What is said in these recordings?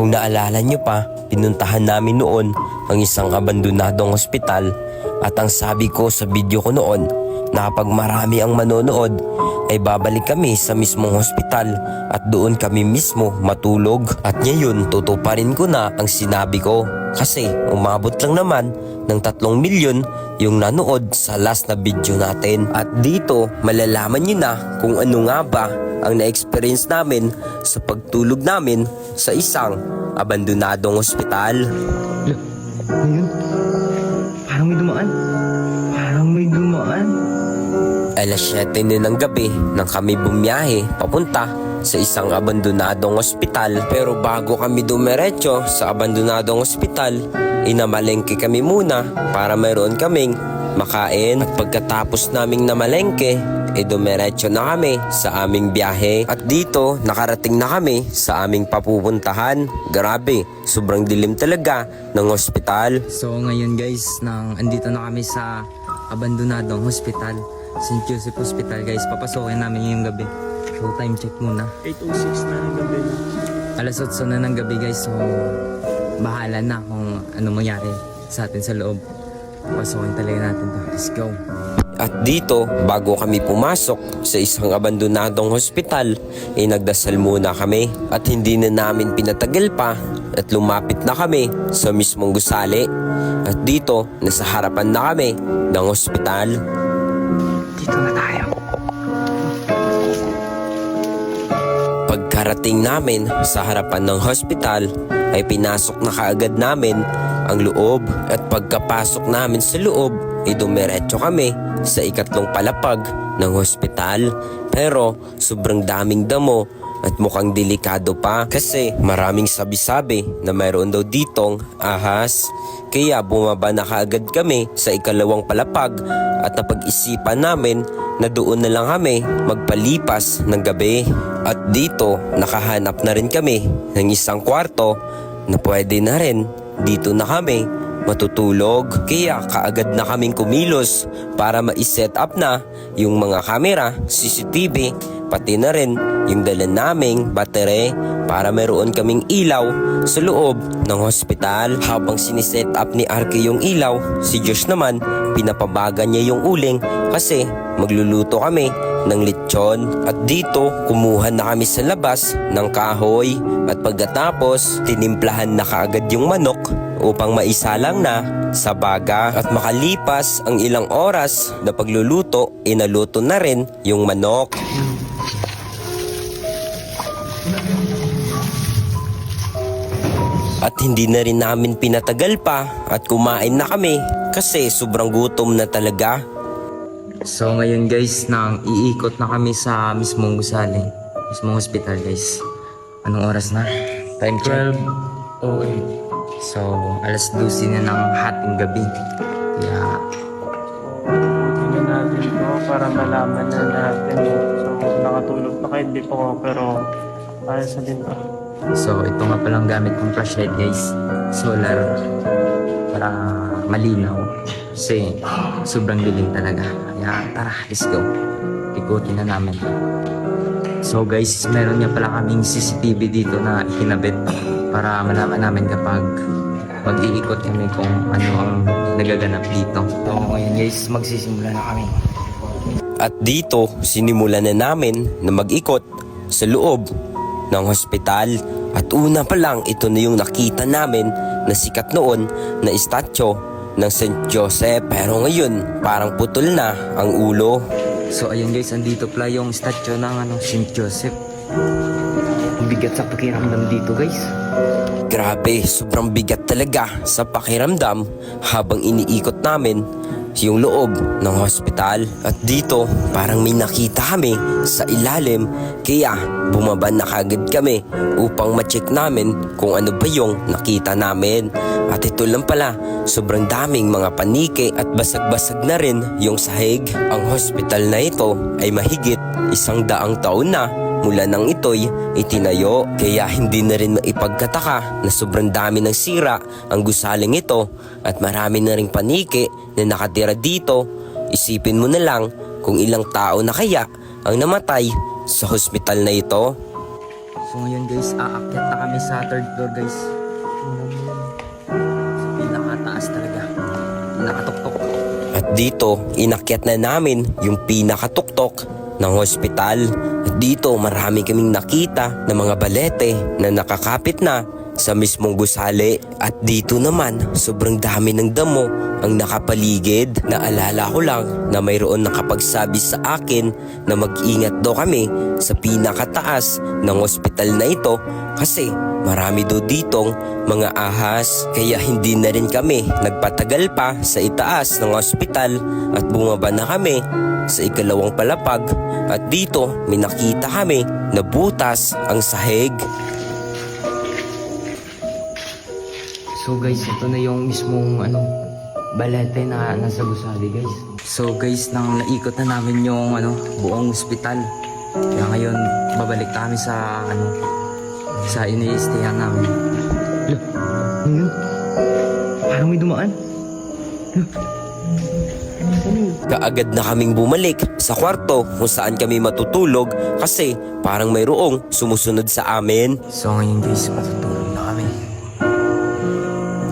Kung naalala nyo pa, pinuntahan namin noon ang isang abandonadong ospital at ang sabi ko sa video ko noon na kapag marami ang manonood ay babalik kami sa mismong hospital at doon kami mismo matulog. At ngayon tutuparin ko na ang sinabi ko kasi umabot lang naman ng 3 milyon yung nanood sa last na video natin. At dito malalaman nyo na kung ano nga ba ang na-experience namin sa pagtulog namin sa isang abandonadong ospital. Ayun. Parang may dumaan. Parang may dumaan. Alas 7 na ng gabi nang kami bumiyahe papunta sa isang abandonadong ospital. Pero bago kami dumiretso sa abandonadong ospital, inamalengke kami muna para mayroon kaming makain. At pagkatapos naming namalengke, dumiretso na kami sa aming biyahe. At dito nakarating na kami sa aming papupuntahan. Grabe, sobrang dilim talaga ng ospital. So ngayon guys, andito na kami sa abandonadong hospital, St. Joseph Hospital guys. Papasokin namin ngayong gabi. So time check muna. 8:06 na ng gabi. Alas 8 na ng gabi guys. So bahala na kung ano mangyari sa atin sa loob. Papasokin talaga natin to. Let's go. At dito, bago kami pumasok sa isang abandonadong hospital, nagdasal muna kami. At hindi na namin pinatagal pa at lumapit na kami sa mismong gusali. At dito, nasa harapan na kami ng hospital. Dito na tayo. Pagkarating namin sa harapan ng hospital, ay pinasok na kaagad namin ang loob. At pagkapasok namin sa loob, dumiretso kami sa ikatlong palapag ng hospital. Pero sobrang daming damo at mukhang delikado pa kasi maraming sabi-sabi na mayroon daw ditong ahas. Kaya bumaba na kaagad kami sa ikalawang palapag at napag-isipan namin na doon na lang kami magpalipas ng gabi. At dito nakahanap na rin kami ng isang kwarto na pwede na rin dito na kami matutulog. Kaya kaagad na kaming kumilos para ma-set up na yung mga kamera, CCTV, pati na rin yung dala naming batere para meron kaming ilaw sa loob ng hospital. Habang siniset up ni Arke yung ilaw, si Josh naman pinapabaga niya yung uling kasi magluluto kami ng lechon. At dito kumuha na kami sa labas ng kahoy at pagkatapos tinimplahan na kaagad yung manok upang maisalang na sa baga. At makalipas ang ilang oras na pagluluto, inaluto na rin yung manok. At hindi na rin namin pinatagal pa at kumain na kami kasi sobrang gutom na talaga. So ngayon guys, iikot na kami sa mismong gusali, mismong hospital guys. Anong oras na? Time check. 12:08. So alas 12 na ng hating gabi. Kaya Tingnan natin ito para malaman na natin. So nakatulog na kahit di pa ako pero ayos na din to. so ito nga palang gamit kong flashlight guys. Solar para malinaw. Kasi sobrang dilim talaga. Kaya tara, let's go. Ikutin na namin. So guys, meron nga pala kaming CCTV dito na ikinabit para malaman namin kapag mag-iikot kami kung ano ang nagaganap dito. So ngayon guys, magsisimula na kami. At dito sinimulan na namin na mag-ikot sa loob ng hospital. At una pa lang, ito na yung nakita namin na sikat noon na estatyo ng St. Joseph. Pero ngayon parang putol na ang ulo. So ayun guys, andito pala yung statue ng St. Joseph. Ang bigat sa pakiramdam dito guys. Grabe, sobrang bigat talaga sa pakiramdam habang iniikot namin yung loob ng hospital. At dito parang may nakita kami sa ilalim, kaya bumaba na kagad kami upang ma-check namin kung ano ba yung nakita namin. At ito lang pala, sobrang daming mga panike at basag-basag na rin yung sahig. Ang hospital na ito ay mahigit 100 taon na mula nang ito'y itinayo. Kaya hindi na rin maipagkataka na sobrang dami ng sira ang gusaling ito at marami na ring panike na nakatira dito. Isipin mo na lang kung ilang tao na kaya ang namatay sa hospital na ito. So ngayon guys, aakyat na kami sa third floor guys. Sa pinakataas talaga. Pinakatuktok. At dito, inakyat na namin yung pinakatuktok ng hospital. At dito, marami kaming nakita ng mga balete na nakakapit na sa mismong gusali. At dito naman, sobrang dami ng damo ang nakapaligid. Naalala ko lang na mayroon nakapagsabi sa akin na mag-ingat daw kami sa pinakataas ng hospital na ito kasi marami daw ditong mga ahas. Kaya hindi na rin kami nagpatagal pa sa itaas ng hospital at bumaba na kami sa ikalawang palapag. At dito may nakita kami na butas ang sahig. So guys, ito na yung mismong balete na nasa gusali guys. So guys, nang naikot na namin yung buong ospital. Kaya ngayon, babalik na kami sa sa ini-stayan namin. Parang may dumaan. Kaagad na kaming bumalik sa kwarto kung saan kami matutulog kasi parang mayroong sumusunod sa amin. So ngayon guys, matutulog na kami.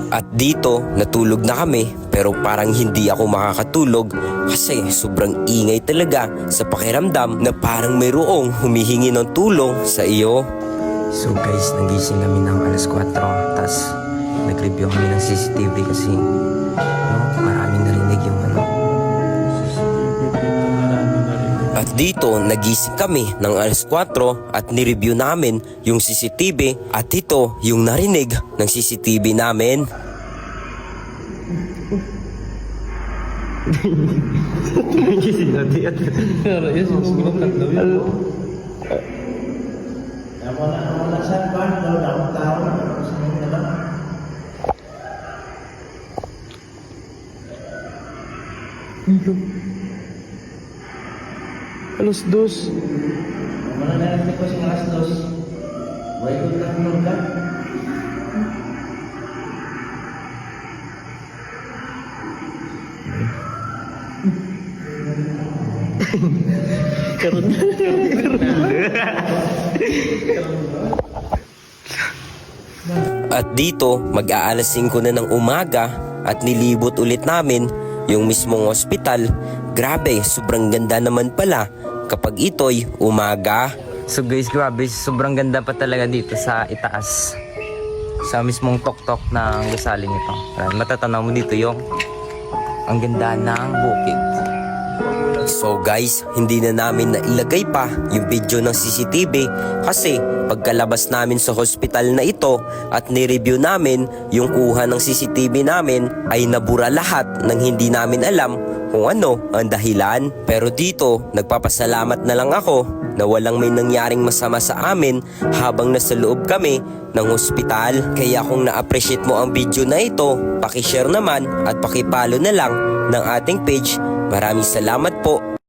At dito, natulog na kami pero parang hindi ako makakatulog kasi sobrang ingay talaga sa pakiramdam na parang mayroong humihingi ng tulong sa iyo. So guys, nagising kami ng alas 4. Tapos nag-review kami ng CCTV kasi maraming narinig yung At dito, nagising kami ng alas 4 at nireview namin yung CCTV at ito yung narinig ng CCTV namin. Alas dos. At dito, mag-aalas 5 na ng umaga at nilibot ulit namin yung mismong ospital. Grabe, sobrang ganda naman pala kapag ito'y umaga. So guys, grabe, sobrang ganda pa talaga dito sa itaas. Sa mismong tuktok ng gusaling ito. Matatanaw mo dito yung ang ganda ng bukid. So guys, hindi na namin nailagay pa yung video ng CCTV kasi pagkalabas namin sa hospital na ito at nireview namin yung kuha ng CCTV namin ay nabura lahat ng hindi namin alam kung ano ang dahilan. Pero dito, nagpapasalamat na lang ako na walang may nangyaring masama sa amin habang nasa loob kami ng hospital. Kaya kung na-appreciate mo ang video na ito, pakishare naman at pakipalo na lang ng ating page. Maraming salamat po.